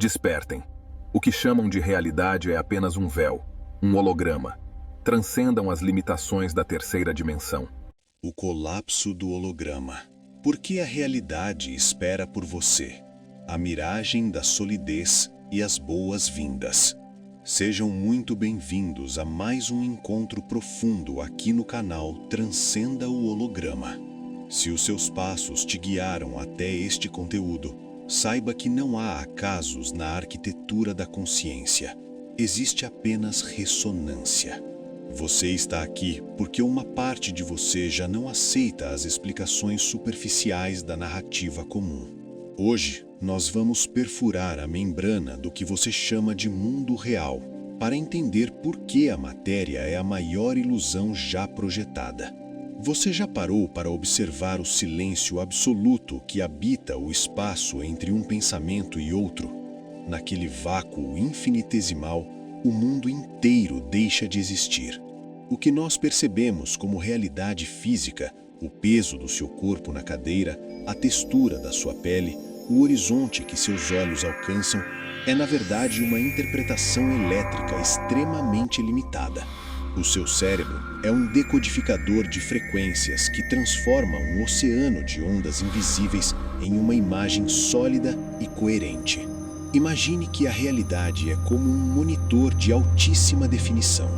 Despertem. O que chamam de realidade é apenas um véu, um holograma. Transcendam as limitações da terceira dimensão. O colapso do holograma. Por que a realidade espera por você? A miragem da solidez e as boas-vindas. Sejam muito bem-vindos a mais um encontro profundo aqui no canal Transcenda o Holograma. Se os seus passos te guiaram até este conteúdo, saiba que não há acasos na arquitetura da consciência. Existe apenas ressonância. Você está aqui porque uma parte de você já não aceita as explicações superficiais da narrativa comum. Hoje, nós vamos perfurar a membrana do que você chama de mundo real, para entender por que a matéria é a maior ilusão já projetada. Você já parou para observar o silêncio absoluto que habita o espaço entre um pensamento e outro? Naquele vácuo infinitesimal, o mundo inteiro deixa de existir. O que nós percebemos como realidade física, o peso do seu corpo na cadeira, a textura da sua pele, o horizonte que seus olhos alcançam, é na verdade uma interpretação elétrica extremamente limitada. O seu cérebro é um decodificador de frequências que transforma um oceano de ondas invisíveis em uma imagem sólida e coerente. Imagine que a realidade é como um monitor de altíssima definição.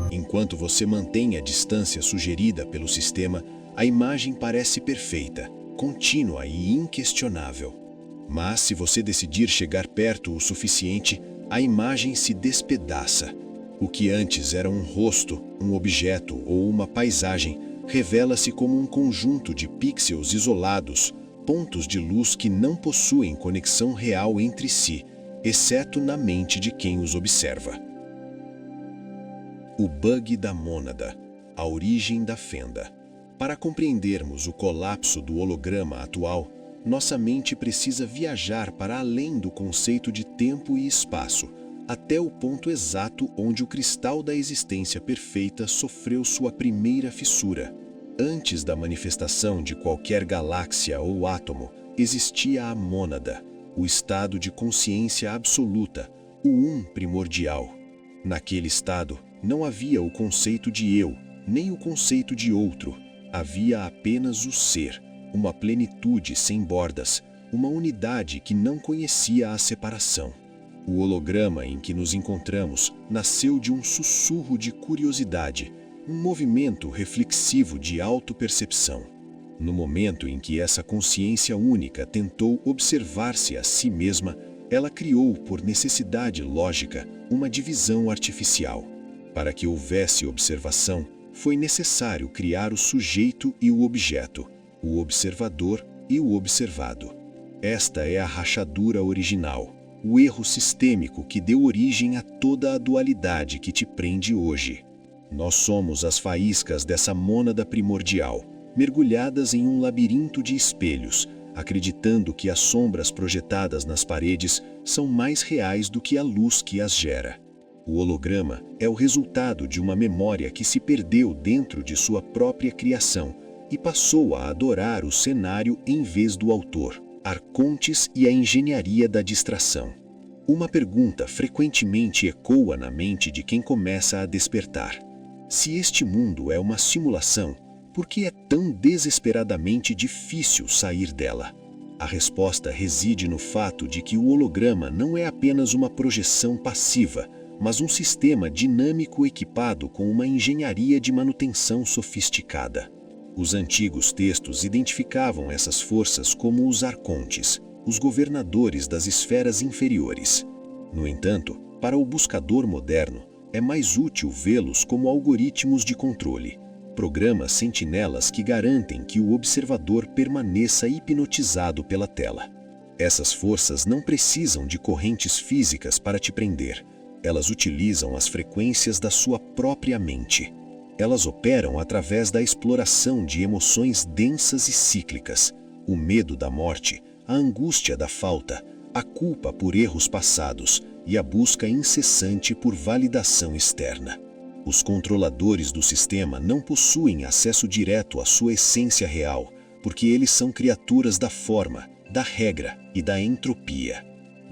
Enquanto você mantém a distância sugerida pelo sistema, a imagem parece perfeita, contínua e inquestionável. Mas se você decidir chegar perto o suficiente, a imagem se despedaça. O que antes era um rosto, um objeto ou uma paisagem, revela-se como um conjunto de pixels isolados, pontos de luz que não possuem conexão real entre si, exceto na mente de quem os observa. O bug da mônada, a origem da fenda. Para compreendermos o colapso do holograma atual, nossa mente precisa viajar para além do conceito de tempo e espaço, até o ponto exato onde o cristal da existência perfeita sofreu sua primeira fissura. Antes da manifestação de qualquer galáxia ou átomo, existia a mônada, o estado de consciência absoluta, o um primordial. Naquele estado, não havia o conceito de eu, nem o conceito de outro. Havia apenas o ser, uma plenitude sem bordas, uma unidade que não conhecia a separação. O holograma em que nos encontramos nasceu de um sussurro de curiosidade, um movimento reflexivo de autopercepção. No momento em que essa consciência única tentou observar-se a si mesma, ela criou, por necessidade lógica, uma divisão artificial. Para que houvesse observação, foi necessário criar o sujeito e o objeto, o observador e o observado. Esta é a rachadura original, o erro sistêmico que deu origem a toda a dualidade que te prende hoje. Nós somos as faíscas dessa mônada primordial, mergulhadas em um labirinto de espelhos, acreditando que as sombras projetadas nas paredes são mais reais do que a luz que as gera. O holograma é o resultado de uma memória que se perdeu dentro de sua própria criação e passou a adorar o cenário em vez do autor, arcontes e a engenharia da distração. Uma pergunta frequentemente ecoa na mente de quem começa a despertar. Se este mundo é uma simulação, por que é tão desesperadamente difícil sair dela? A resposta reside no fato de que o holograma não é apenas uma projeção passiva, mas um sistema dinâmico equipado com uma engenharia de manutenção sofisticada. Os antigos textos identificavam essas forças como os arcontes, os governadores das esferas inferiores. No entanto, para o buscador moderno, é mais útil vê-los como algoritmos de controle, programas sentinelas que garantem que o observador permaneça hipnotizado pela tela. Essas forças não precisam de correntes físicas para te prender. Elas utilizam as frequências da sua própria mente. Elas operam através da exploração de emoções densas e cíclicas, o medo da morte, a angústia da falta, a culpa por erros passados e a busca incessante por validação externa. Os controladores do sistema não possuem acesso direto à sua essência real, porque eles são criaturas da forma, da regra e da entropia.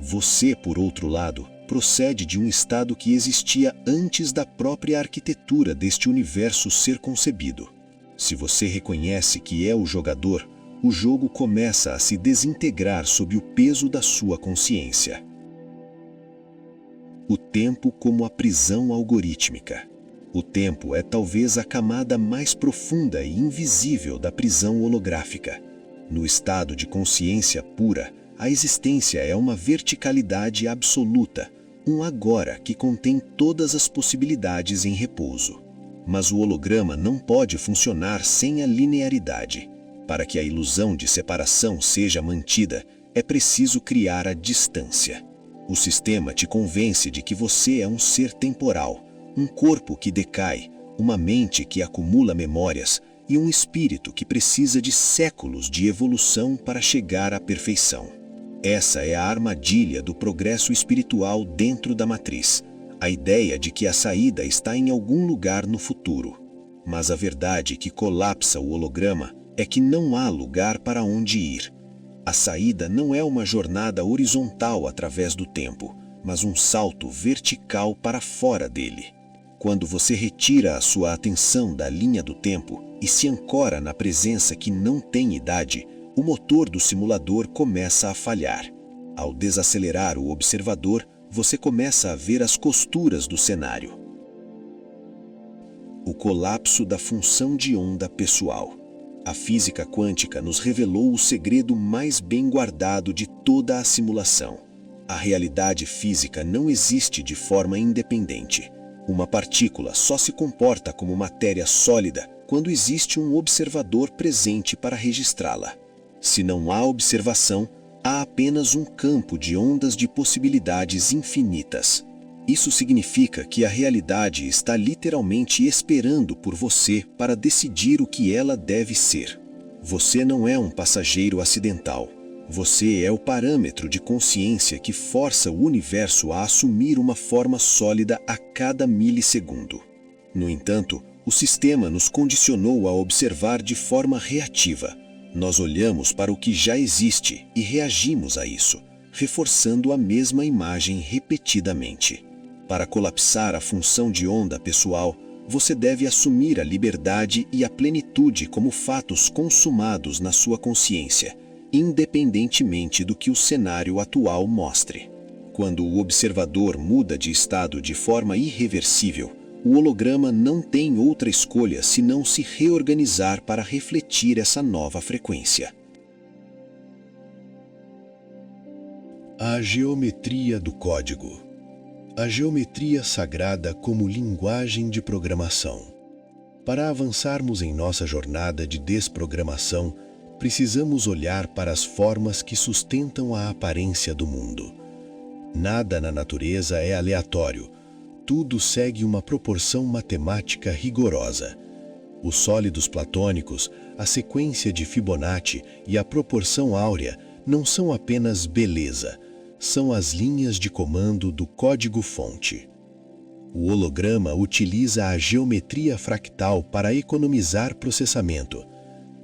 Você, por outro lado, procede de um estado que existia antes da própria arquitetura deste universo ser concebido. Se você reconhece que é o jogador, o jogo começa a se desintegrar sob o peso da sua consciência. O tempo como a prisão algorítmica. O tempo é talvez a camada mais profunda e invisível da prisão holográfica. No estado de consciência pura, a existência é uma verticalidade absoluta, um agora que contém todas as possibilidades em repouso. Mas o holograma não pode funcionar sem a linearidade. Para que a ilusão de separação seja mantida, é preciso criar a distância. O sistema te convence de que você é um ser temporal, um corpo que decai, uma mente que acumula memórias e um espírito que precisa de séculos de evolução para chegar à perfeição. Essa é a armadilha do progresso espiritual dentro da matriz, a ideia de que a saída está em algum lugar no futuro. Mas a verdade que colapsa o holograma é que não há lugar para onde ir. A saída não é uma jornada horizontal através do tempo, mas um salto vertical para fora dele. Quando você retira a sua atenção da linha do tempo e se ancora na presença que não tem idade, o motor do simulador começa a falhar. Ao desacelerar o observador, você começa a ver as costuras do cenário. O colapso da função de onda pessoal. A física quântica nos revelou o segredo mais bem guardado de toda a simulação. A realidade física não existe de forma independente. Uma partícula só se comporta como matéria sólida quando existe um observador presente para registrá-la. Se não há observação, há apenas um campo de ondas de possibilidades infinitas. Isso significa que a realidade está literalmente esperando por você para decidir o que ela deve ser. Você não é um passageiro acidental. Você é o parâmetro de consciência que força o universo a assumir uma forma sólida a cada milissegundo. No entanto, o sistema nos condicionou a observar de forma reativa. Nós olhamos para o que já existe e reagimos a isso, reforçando a mesma imagem repetidamente. Para colapsar a função de onda pessoal, você deve assumir a liberdade e a plenitude como fatos consumados na sua consciência, independentemente do que o cenário atual mostre. Quando o observador muda de estado de forma irreversível, o holograma não tem outra escolha senão se reorganizar para refletir essa nova frequência. A geometria do código. A geometria sagrada como linguagem de programação. Para avançarmos em nossa jornada de desprogramação, precisamos olhar para as formas que sustentam a aparência do mundo. Nada na natureza é aleatório. Tudo segue uma proporção matemática rigorosa. Os sólidos platônicos, a sequência de Fibonacci e a proporção áurea não são apenas beleza, são as linhas de comando do código-fonte. O holograma utiliza a geometria fractal para economizar processamento,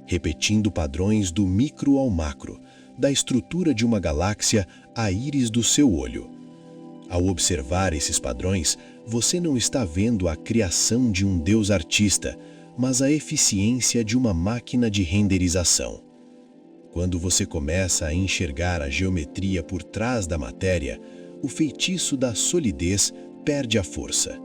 repetindo padrões do micro ao macro, da estrutura de uma galáxia à íris do seu olho. Ao observar esses padrões, você não está vendo a criação de um deus artista, mas a eficiência de uma máquina de renderização. Quando você começa a enxergar a geometria por trás da matéria, o feitiço da solidez perde a força.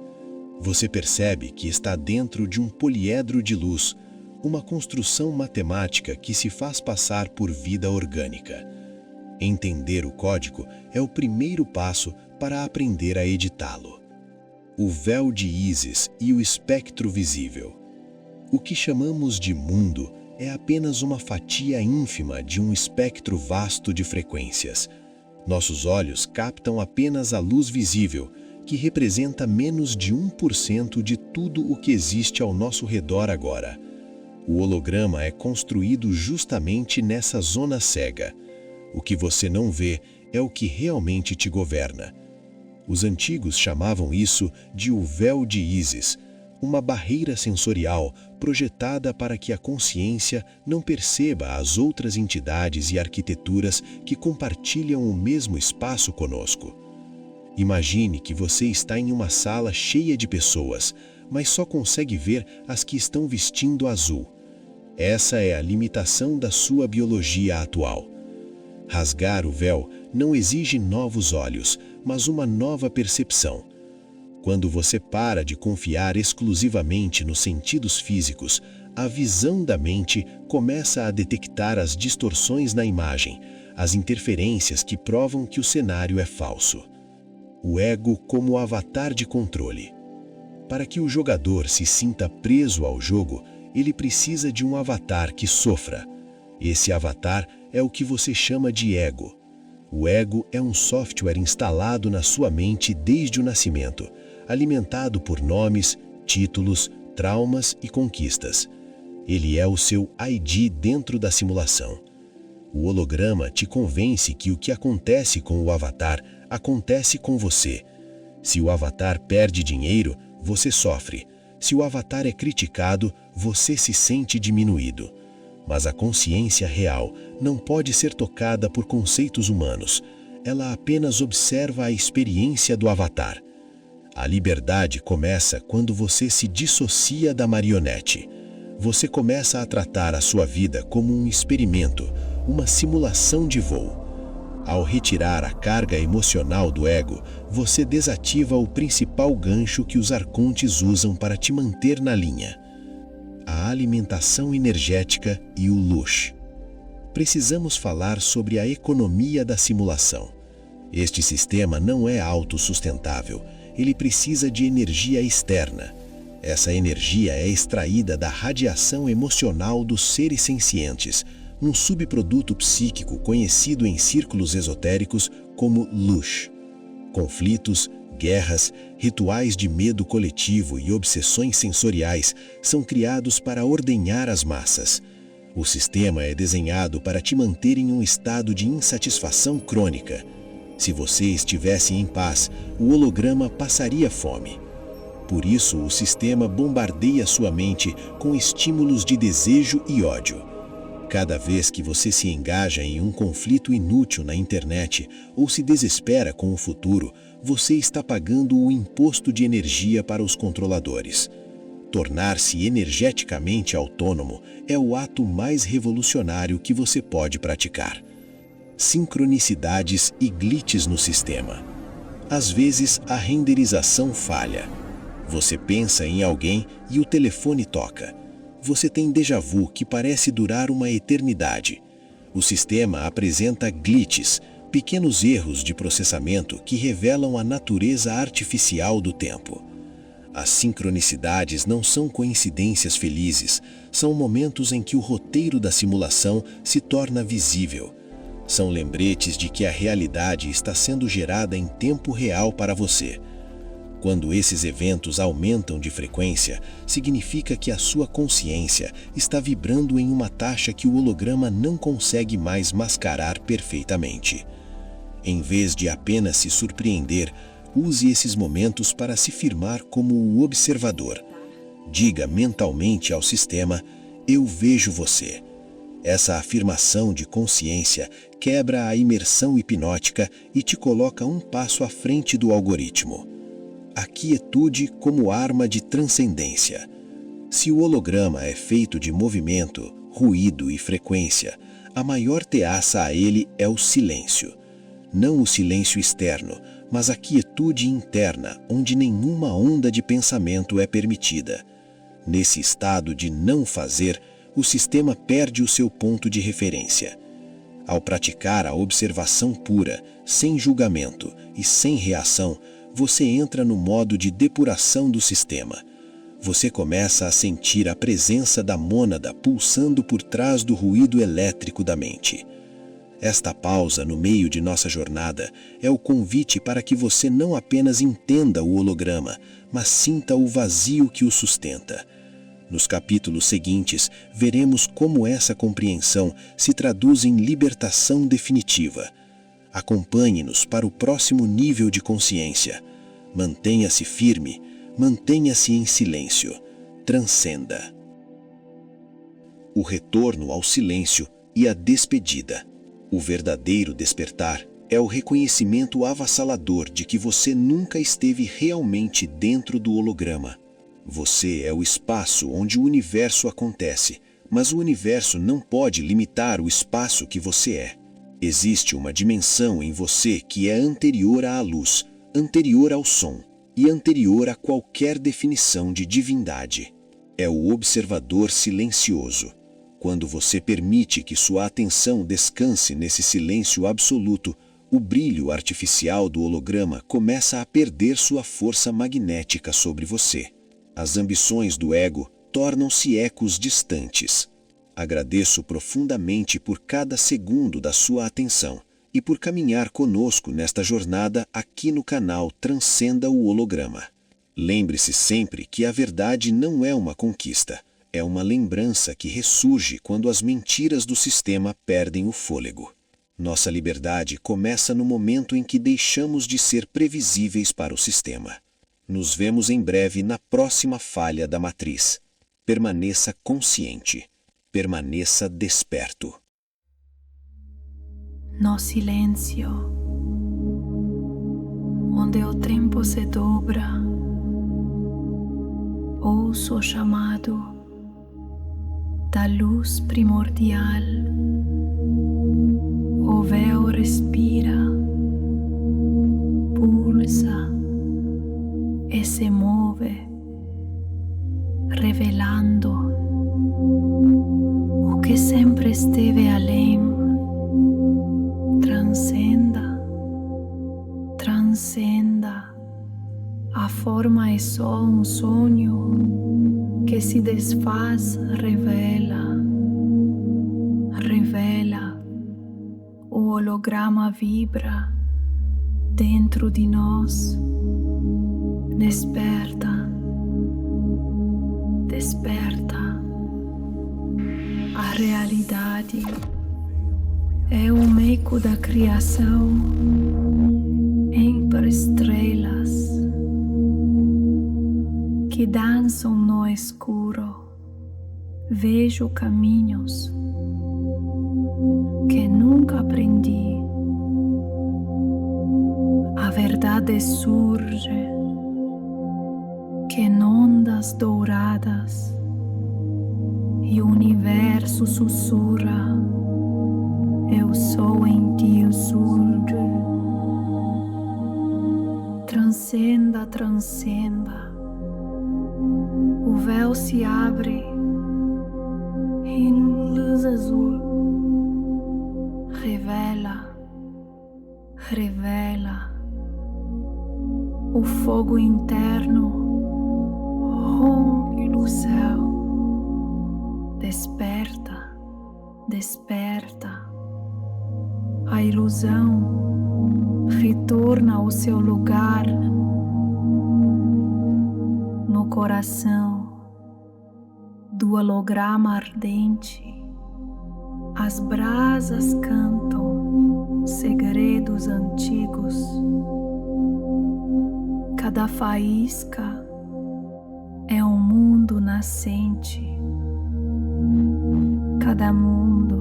Você percebe que está dentro de um poliedro de luz, uma construção matemática que se faz passar por vida orgânica. Entender o código é o primeiro passo para aprender a editá-lo. O véu de Ísis e o espectro visível. O que chamamos de mundo é apenas uma fatia ínfima de um espectro vasto de frequências. Nossos olhos captam apenas a luz visível, que representa menos de 1% de tudo o que existe ao nosso redor agora. O holograma é construído justamente nessa zona cega. O que você não vê é o que realmente te governa. Os antigos chamavam isso de o véu de Ísis, uma barreira sensorial projetada para que a consciência não perceba as outras entidades e arquiteturas que compartilham o mesmo espaço conosco. Imagine que você está em uma sala cheia de pessoas, mas só consegue ver as que estão vestindo azul. Essa é a limitação da sua biologia atual. Rasgar o véu não exige novos olhos, mas uma nova percepção. Quando você para de confiar exclusivamente nos sentidos físicos, a visão da mente começa a detectar as distorções na imagem, as interferências que provam que o cenário é falso. O ego como avatar de controle. Para que o jogador se sinta preso ao jogo, ele precisa de um avatar que sofra. Esse avatar é o que você chama de ego. O ego é um software instalado na sua mente desde o nascimento, alimentado por nomes, títulos, traumas e conquistas. Ele é o seu ID dentro da simulação. O holograma te convence que o que acontece com o avatar acontece com você. Se o avatar perde dinheiro, você sofre. Se o avatar é criticado, você se sente diminuído. Mas a consciência real não pode ser tocada por conceitos humanos. Ela apenas observa a experiência do avatar. A liberdade começa quando você se dissocia da marionete. Você começa a tratar a sua vida como um experimento, uma simulação de voo. Ao retirar a carga emocional do ego, você desativa o principal gancho que os arcontes usam para te manter na linha: a alimentação energética e o luxo. Precisamos falar sobre a economia da simulação. Este sistema não é autossustentável, ele precisa de energia externa. Essa energia é extraída da radiação emocional dos seres sencientes, um subproduto psíquico conhecido em círculos esotéricos como luxo. Conflitos, guerras, rituais de medo coletivo e obsessões sensoriais são criados para ordenhar as massas. O sistema é desenhado para te manter em um estado de insatisfação crônica. Se você estivesse em paz, o holograma passaria fome. Por isso, o sistema bombardeia sua mente com estímulos de desejo e ódio. Cada vez que você se engaja em um conflito inútil na internet ou se desespera com o futuro, você está pagando o imposto de energia para os controladores. Tornar-se energeticamente autônomo é o ato mais revolucionário que você pode praticar. Sincronicidades e glitches no sistema. Às vezes, a renderização falha. Você pensa em alguém e o telefone toca. Você tem déjà vu que parece durar uma eternidade. O sistema apresenta glitches, pequenos erros de processamento que revelam a natureza artificial do tempo. As sincronicidades não são coincidências felizes, são momentos em que o roteiro da simulação se torna visível. São lembretes de que a realidade está sendo gerada em tempo real para você. Quando esses eventos aumentam de frequência, significa que a sua consciência está vibrando em uma taxa que o holograma não consegue mais mascarar perfeitamente. Em vez de apenas se surpreender, use esses momentos para se firmar como o observador. Diga mentalmente ao sistema: eu vejo você. Essa afirmação de consciência quebra a imersão hipnótica e te coloca um passo à frente do algoritmo. A quietude como arma de transcendência. Se o holograma é feito de movimento, ruído e frequência, a maior teaça a ele é o silêncio. Não o silêncio externo, mas a quietude interna, onde nenhuma onda de pensamento é permitida. Nesse estado de não fazer, o sistema perde o seu ponto de referência. Ao praticar a observação pura, sem julgamento e sem reação, você entra no modo de depuração do sistema. Você começa a sentir a presença da mônada pulsando por trás do ruído elétrico da mente. Esta pausa no meio de nossa jornada é o convite para que você não apenas entenda o holograma, mas sinta o vazio que o sustenta. Nos capítulos seguintes, veremos como essa compreensão se traduz em libertação definitiva. Acompanhe-nos para o próximo nível de consciência. Mantenha-se firme. Mantenha-se em silêncio. Transcenda. O retorno ao silêncio e a despedida. O verdadeiro despertar é o reconhecimento avassalador de que você nunca esteve realmente dentro do holograma. Você é o espaço onde o universo acontece, mas o universo não pode limitar o espaço que você é. Existe uma dimensão em você que é anterior à luz, anterior ao som e anterior a qualquer definição de divindade. É o observador silencioso. Quando você permite que sua atenção descanse nesse silêncio absoluto, o brilho artificial do holograma começa a perder sua força magnética sobre você. As ambições do ego tornam-se ecos distantes. Agradeço profundamente por cada segundo da sua atenção e por caminhar conosco nesta jornada aqui no canal Transcenda o Holograma. Lembre-se sempre que a verdade não é uma conquista, é uma lembrança que ressurge quando as mentiras do sistema perdem o fôlego. Nossa liberdade começa no momento em que deixamos de ser previsíveis para o sistema. Nos vemos em breve na próxima falha da matriz. Permaneça consciente. Permaneça desperto. No silêncio, onde o tempo se dobra, ouço o chamado da luz primordial. O véu respira, pulsa e se move, revelando o que sempre esteve além. Transcenda. A forma é só um sonho que se desfaz, revela. O holograma vibra dentro de nós. Desperta. A realidade é um eco da criação entre estrelas que dançam no escuro. Vejo caminhos que nunca aprendi. A verdade surge que em ondas douradas e o universo sussurra. Eu sou em ti, eu surge. Transcenda. O véu se abre em luz azul. Revela. O fogo interno rompe no céu. Desperta. A ilusão retorna ao seu lugar no coração do holograma ardente. As brasas cantam segredos antigos. Cada faísca é um mundo nascente. Cada mundo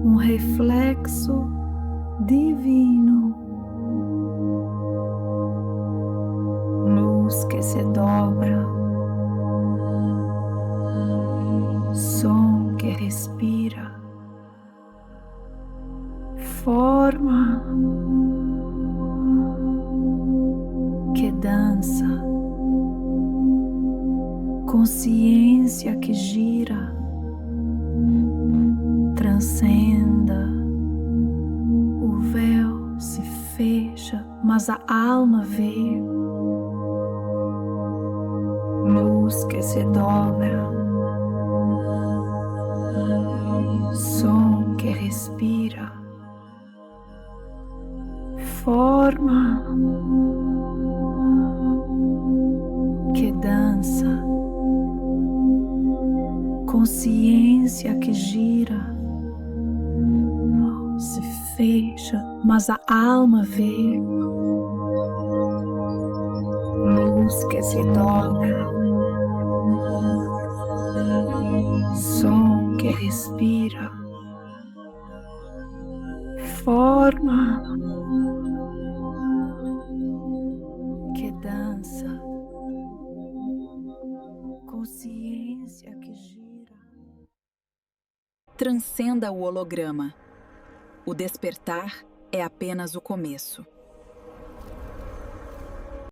um reflexo divino. Luz que se dobra, som que respira, forma que dança, consciência que gira. Transcenda. O véu se fecha, mas a alma vê. Luz que se dobra, som que respira, forma que dança, consciência que gira. Se fecha, mas a alma vê. luz que se dobra, som que respira, forma que dança, consciência que gira. Transcenda o holograma. O despertar é apenas o começo.